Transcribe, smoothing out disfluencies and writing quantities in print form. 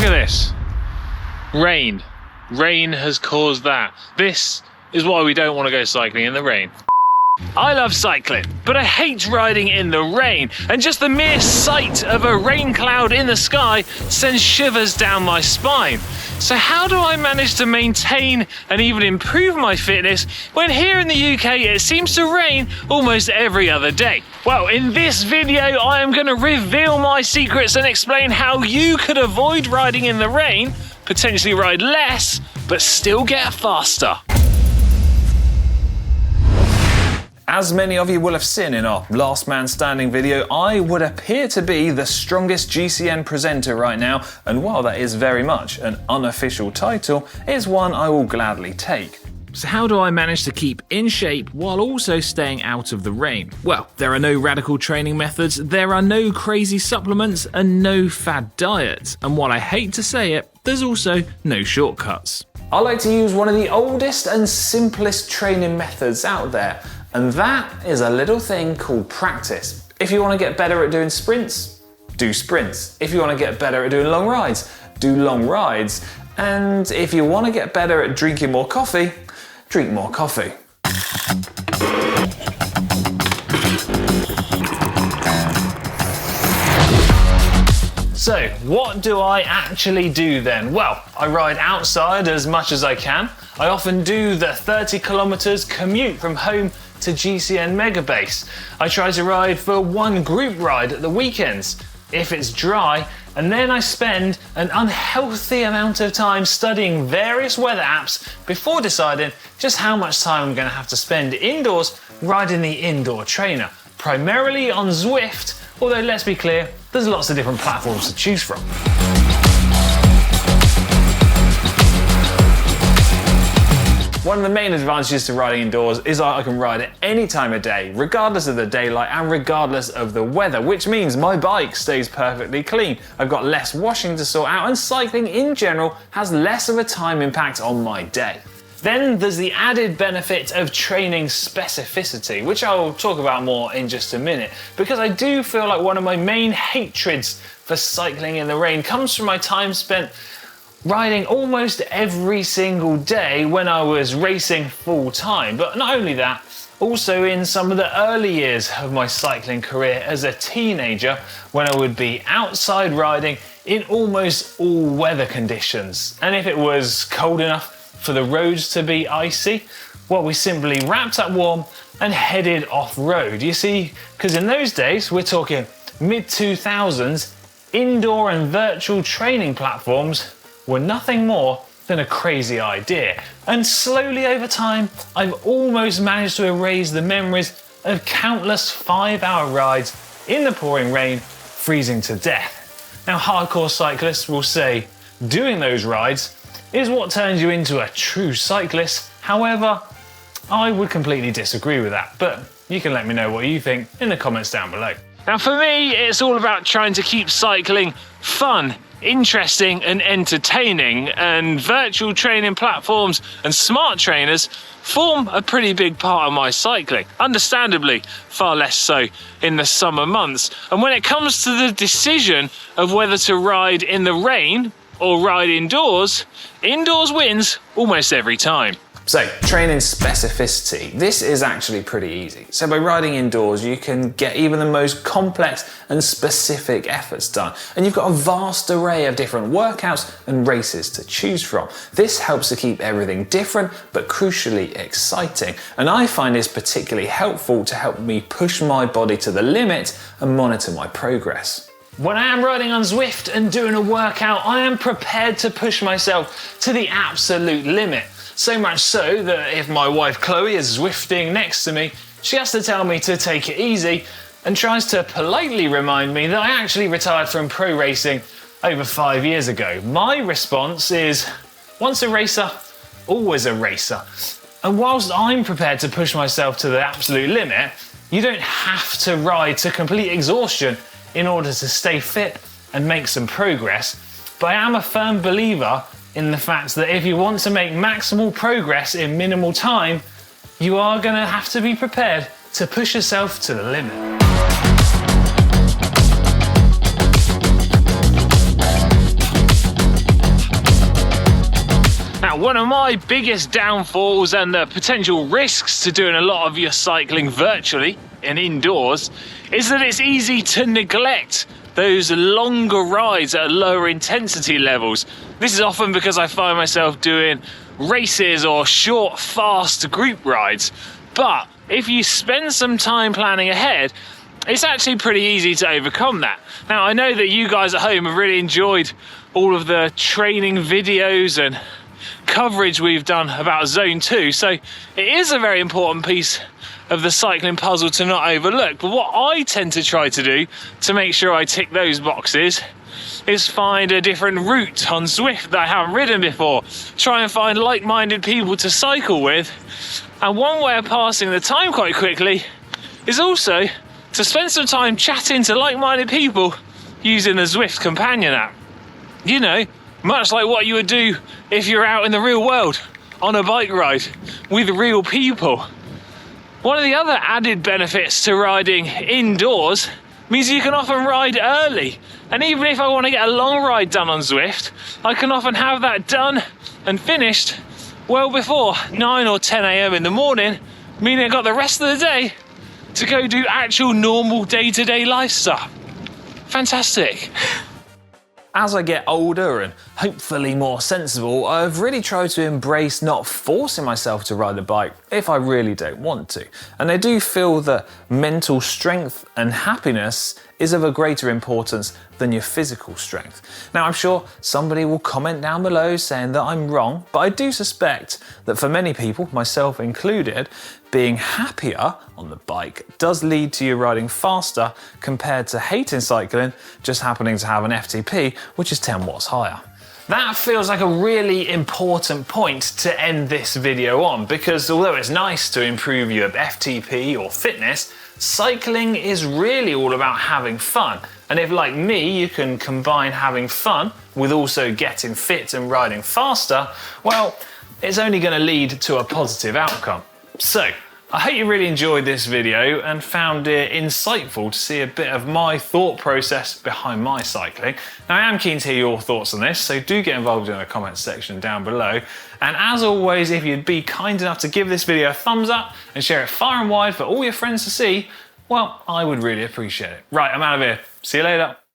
Look at this. Rain. Rain has caused that. This is why we don't want to go cycling in the rain. I love cycling, but I hate riding in the rain, and just the mere sight of a rain cloud in the sky sends shivers down my spine. So how do I manage to maintain and even improve my fitness when here in the UK it seems to rain almost every other day? Well, in this video I am going to reveal my secrets and explain how you could avoid riding in the rain, potentially ride less, but still get faster. As many of you will have seen in our Last Man Standing video, I would appear to be the strongest GCN presenter right now, and while that is very much an unofficial title, it's one I will gladly take. So how do I manage to keep in shape while also staying out of the rain? Well, there are no radical training methods, there are no crazy supplements, and no fad diets. And while I hate to say it, there's also no shortcuts. I like to use one of the oldest and simplest training methods out there, and that is a little thing called practice. If you want to get better at doing sprints, do sprints. If you want to get better at doing long rides, do long rides. And if you want to get better at drinking more coffee, drink more coffee. So, what do I actually do then? Well, I ride outside as much as I can. I often do the 30 kilometers commute from home to GCN Megabase. I try to ride for one group ride at the weekends, if it's dry, and then I spend an unhealthy amount of time studying various weather apps before deciding just how much time I'm going to have to spend indoors riding the indoor trainer, primarily on Zwift, although let's be clear, there's lots of different platforms to choose from. One of the main advantages to riding indoors is that I can ride at any time of day, regardless of the daylight and regardless of the weather, which means my bike stays perfectly clean. I've got less washing to sort out, and cycling in general has less of a time impact on my day. Then there's the added benefit of training specificity, which I'll talk about more in just a minute, because I do feel like one of my main hatreds for cycling in the rain comes from my time spent riding almost every single day when I was racing full time. But not only that, also in some of the early years of my cycling career as a teenager, when I would be outside riding in almost all weather conditions. And if it was cold enough for the roads to be icy, well, we simply wrapped up warm and headed off-road. You see, because in those days, we're talking mid-2000s, indoor and virtual training platforms were nothing more than a crazy idea. And slowly over time, I've almost managed to erase the memories of countless 5-hour rides in the pouring rain, freezing to death. Now, hardcore cyclists will say doing those rides is what turns you into a true cyclist. However, I would completely disagree with that, but you can let me know what you think in the comments down below. Now for me, it's all about trying to keep cycling fun, interesting and entertaining, and virtual training platforms and smart trainers form a pretty big part of my cycling. Understandably, far less so in the summer months. And when it comes to the decision of whether to ride in the rain or ride indoors, indoors wins almost every time. So, training specificity. This is actually pretty easy. So by riding indoors, you can get even the most complex and specific efforts done. And you've got a vast array of different workouts and races to choose from. This helps to keep everything different, but crucially exciting. And I find this particularly helpful to help me push my body to the limit and monitor my progress. When I am riding on Zwift and doing a workout, I am prepared to push myself to the absolute limit. So much so that if my wife Chloe is Zwifting next to me, she has to tell me to take it easy and tries to politely remind me that I actually retired from pro racing over 5 years ago. My response is, once a racer, always a racer. And whilst I'm prepared to push myself to the absolute limit, you don't have to ride to complete exhaustion in order to stay fit and make some progress. But I am a firm believer in the fact that if you want to make maximal progress in minimal time, you are going to have to be prepared to push yourself to the limit. Now, one of my biggest downfalls and the potential risks to doing a lot of your cycling virtually and indoors is that it's easy to neglect those longer rides at lower intensity levels. This is often because I find myself doing races or short, fast group rides. But if you spend some time planning ahead, it's actually pretty easy to overcome that. Now, I know that you guys at home have really enjoyed all of the training videos and coverage we've done about Zone 2, so it is a very important piece of the cycling puzzle to not overlook. But what I tend to try to do to make sure I tick those boxes is find a different route on Zwift that I haven't ridden before, try and find like-minded people to cycle with, and one way of passing the time quite quickly is also to spend some time chatting to like-minded people using the Zwift companion app. You know, much like what you would do if you're out in the real world on a bike ride with real people. One of the other added benefits to riding indoors means you can often ride early. And even if I want to get a long ride done on Zwift, I can often have that done and finished well before 9 or 10 a.m. in the morning, meaning I got the rest of the day to go do actual normal day-to-day life stuff. Fantastic. As I get older and hopefully more sensible, I've really tried to embrace not forcing myself to ride a bike if I really don't want to. And I do feel that mental strength and happiness is of a greater importance than your physical strength. Now, I'm sure somebody will comment down below saying that I'm wrong, but I do suspect that for many people, myself included, being happier on the bike does lead to you riding faster compared to hating cycling, just happening to have an FTP, which is 10 watts higher. That feels like a really important point to end this video on, because although it's nice to improve your FTP or fitness, cycling is really all about having fun. And if, like me, you can combine having fun with also getting fit and riding faster, well, it's only going to lead to a positive outcome. So, I hope you really enjoyed this video and found it insightful to see a bit of my thought process behind my cycling. Now, I am keen to hear your thoughts on this, so do get involved in the comments section down below. And as always, if you'd be kind enough to give this video a thumbs up and share it far and wide for all your friends to see, well, I would really appreciate it. Right, I'm out of here. See you later.